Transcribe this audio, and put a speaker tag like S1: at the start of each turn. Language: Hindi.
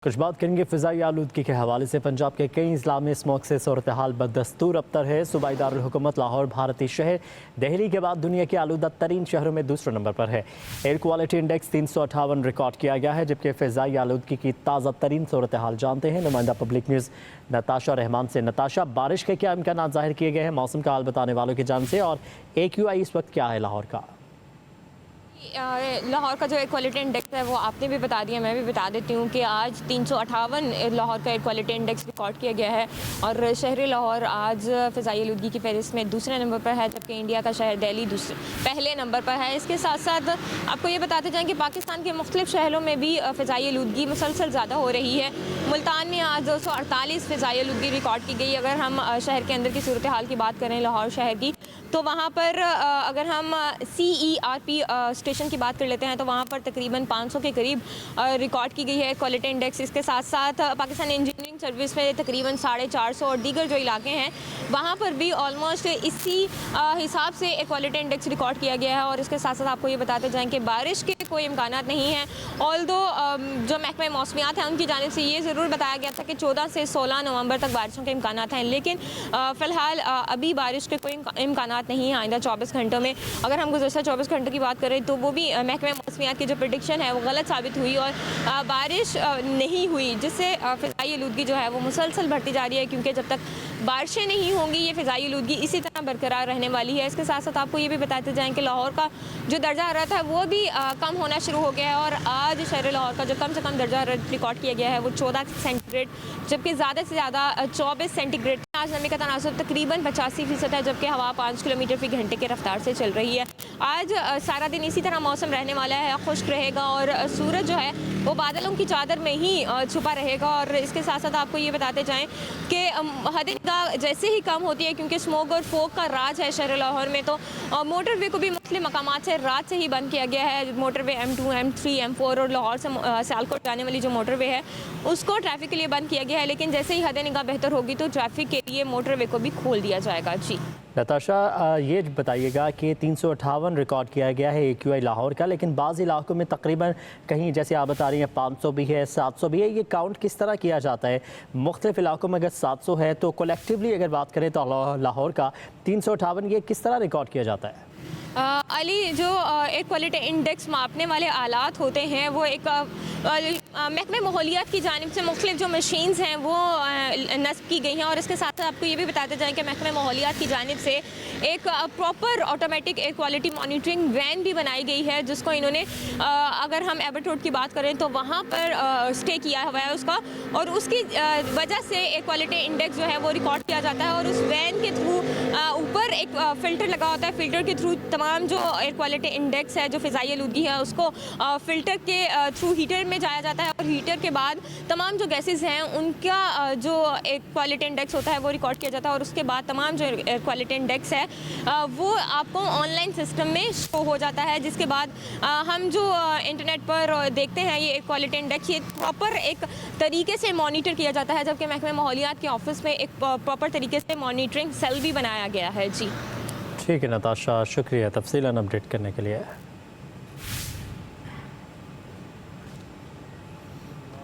S1: कुछ बात करेंगे फ़िज़ाई आलूदगी के हवाले से। पंजाब के कई अजला में स्मॉग से सूरत हाल बदस्तूर अबतर है। सूबाई दारुल हुकूमत लाहौर भारतीय शहर दिल्ली के बाद दुनिया के आलूदा तरीन शहरों में दूसरे नंबर पर है। एयर क्वालिटी इंडेक्स 358 रिकॉर्ड किया गया है, जबकि फ़िज़ाई आलूदगी की ताज़ा तरीन सूरत हाल जानते हैं नुमाइंदा पब्लिक न्यूज़ नताशा रहमान से। नताशा, बारिश के क्या इम्कान ज़ाहिर किए गए हैं मौसम का हाल बताने वालों की जान से, और AQI इस वक्त क्या है लाहौर का?
S2: लाहौर का जो एयर क्वालिटी इंडेक्स है वो आपने भी बता दिया, मैं भी बता देती हूँ कि आज 358 लाहौर का एयर क्वालिटी इंडेक्स रिकॉर्ड किया गया है और शहर लाहौर आज फ़िज़ाई आलूदगी की फहरिस्त में दूसरे नंबर पर है, जबकि इंडिया का शहर दिल्ली पहले नंबर पर है। इसके साथ साथ आपको ये बताते जाएँ कि पाकिस्तान के मुख्तलिफ शहरों में भी फ़िज़ाई आलूदगी मुसलसल ज़्यादा हो रही है। मुल्तान में आज 248 फ़िज़ाई आलूदगी रिकॉर्ड की गई। अगर हम शहर के अंदर की सूरत हाल की बात करें लाहौर शहर की, तो वहाँ पर अगर हम CERP स्टेशन की बात कर लेते हैं तो वहाँ पर तकरीबन 500 के करीब रिकॉर्ड की गई है क्वालिटी इंडेक्स। इसके साथ साथ पाकिस्तान इंजीनियरिंग सर्विस में तकरीबन 450 और दीगर जो इलाके हैं वहाँ पर भी ऑलमोस्ट इसी हिसाब से एक क्वालिटी इंडेक्स रिकॉर्ड किया गया है। और इसके साथ साथ आपको ये बताते जाएँ कि बारिश के कोई इम्कान नहीं हैं। ऑल्दो जो महकमे मौसमियात हैं उनकी जानिब से ये ज़रूर बताया गया था कि 14 से 16 नवंबर तक बारिशों के इम्कान हैं, लेकिन फ़िलहाल अभी बारिश के कोई इम्कान नहीं हैं आइंदा 24 घंटों में। अगर हम गुज़श्ता 24 घंटों की बात करें तो वो भी महकमे मौसमियात की जो प्रेडिक्शन है वो गलत साबित हुई और बारिश नहीं हुई, जिससे फ़िज़ाई आलूदगी जो है वो मुसलसल बढ़ती जा रही है, क्योंकि जब तक बारिशें नहीं होंगी ये फ़िज़ाई आलूदगी इसी तरह बरकरार रहने वाली है। इसके साथ साथ आपको ये भी बताते जाएँ कि लाहौर का जो दर्जा हरारत है वो भी कम होना शुरू हो गया है और आज शहर लाहौर का जो कम से कम दर्जा हरारत रिकॉर्ड किया गया है वो 14 सेंटीग्रेड, जबकि ज़्यादा से ज़्यादा 24 सेंटीग्रेड। आज नमी का तनासुब तकरीबन 85% है, जबकि हवा 5 किलोमीटर फी घंटे की रफ्तार से चल रही है। आज सारा दिन इसी तरह मौसम रहने वाला है, खुश्क रहेगा और सूरज जो है वो बादलों की चादर में ही छुपा रहेगा। और इसके साथ साथ आपको ये बताते जाएं कि हद जैसे ही कम होती है, क्योंकि स्मोग और फोग का राज है शहर लाहौर में, तो मोटरवे को भी मुख्तलिफ मकामात से रात से ही बंद किया गया है। मोटरवे M2, M3, M4 और लाहौर से सियालकोट जाने वाली जो मोटरवे है उसको ट्रैफिक के लिए बंद किया गया है, लेकिन जैसे ही हद निगाह बेहतर होगी तो ट्रैफिक के लिए मोटरवे को भी खोल दिया जाएगा। जी
S1: नताशा, ये बताइएगा कि 358 रिकॉर्ड किया गया है AQI लाहौर का, लेकिन बाज़ इलाकों में तकरीबन कहीं जैसे आप बता रही हैं 500 भी है, 700 भी है, ये काउंट किस तरह किया जाता है? मुख्तलिफ इलाकों में अगर 700 है तो कलेक्टिवली अगर बात करें तो लाहौर का 358 ये किस तरह रिकॉर्ड किया जाता है?
S2: अली, जो एक क्वालिटी इंडेक्स मापने वाले आलात होते हैं वो एक महकमे माहौलियात की जानिब से मुख्तलिफ जो मशीन्स हैं वो नस्ब की गई हैं। और इसके साथ साथ आपको ये भी बताते जाएँ कि महकमे माहौलियात की जानिब से एक proper automatic air quality monitoring van भी बनाई गई है, जिसको इन्होंने अगर हम एबट रोड की बात करें तो वहाँ पर स्टे किया हुआ है उसका, और उसकी वजह से एयर क्वालिटी इंडेक्स जो है वो रिकॉर्ड किया जाता है। और उस वैन के थ्रू ऊपर एक फ़िल्टर लगा होता है, फ़िल्टर के थ्रू तमाम जो एयर क्वालिटी इंडेक्स है, जो फ़िज़ाई आलूदगी है, उसको फ़िल्टर के थ्रू हीटर में जाया जाता है और हीटर के बाद तमाम जो गैसेस हैं उनका जो एयर क्वालिटी इंडेक्स होता है वो रिकॉर्ड किया जाता है। और उसके बाद तमाम जो एयर क्वालिटी इंडेक्स है वो आपको ऑनलाइन सिस्टम में शो हो जाता है, जिसके बाद हम जो इंटरनेट पर देखते हैं ये एयर क्वालिटी इंडेक्स ये प्रॉपर एक तरीके से मॉनिटर किया जाता है, जबकि महकमे माहौलियात के ऑफिस में एक प्रॉपर तरीके से मॉनिटरिंग सेल भी बनाया गया है। जी
S1: ठीक है नताशा, शुक्रिया तफसीलन अपडेट करने के लिए।